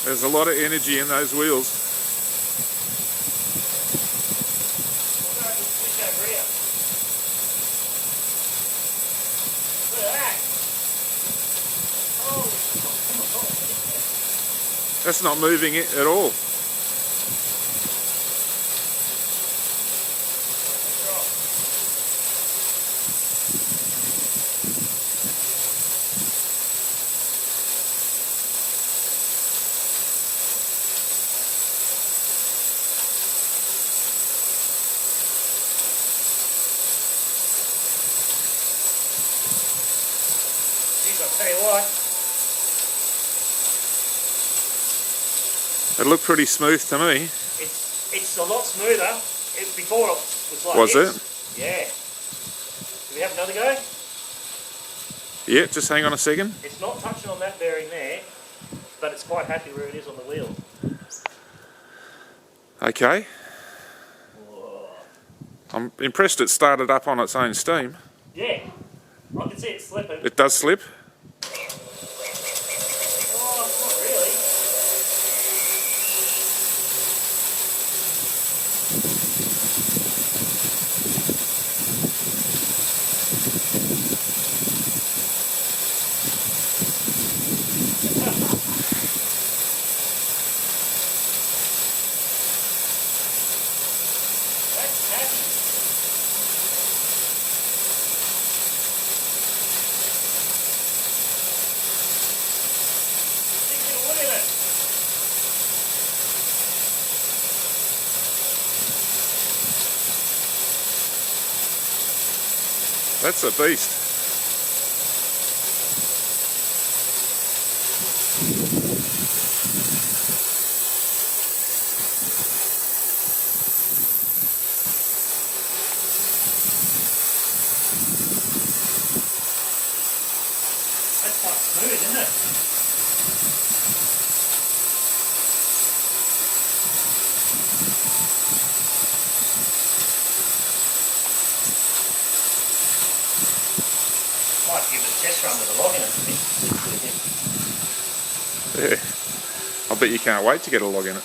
There's a lot of energy in those wheels. That's not moving it at all. I'll tell you what. It looked pretty smooth to me. It's a lot smoother. Before it was like Was this. Yeah. Do we have another go? Yeah, just hang on a second. It's not touching on that bearing there, but it's quite happy where it is on the wheel. Okay. Whoa. I'm impressed it started up on its own steam. Yeah. I can see it slipping. It does slip. Oh, not really. That's happy. Stick a bit of wood in it. That's a beast. That's quite smooth, isn't it? Might give it a test run with a log in it. Yeah. I bet you can't wait to get a log in it.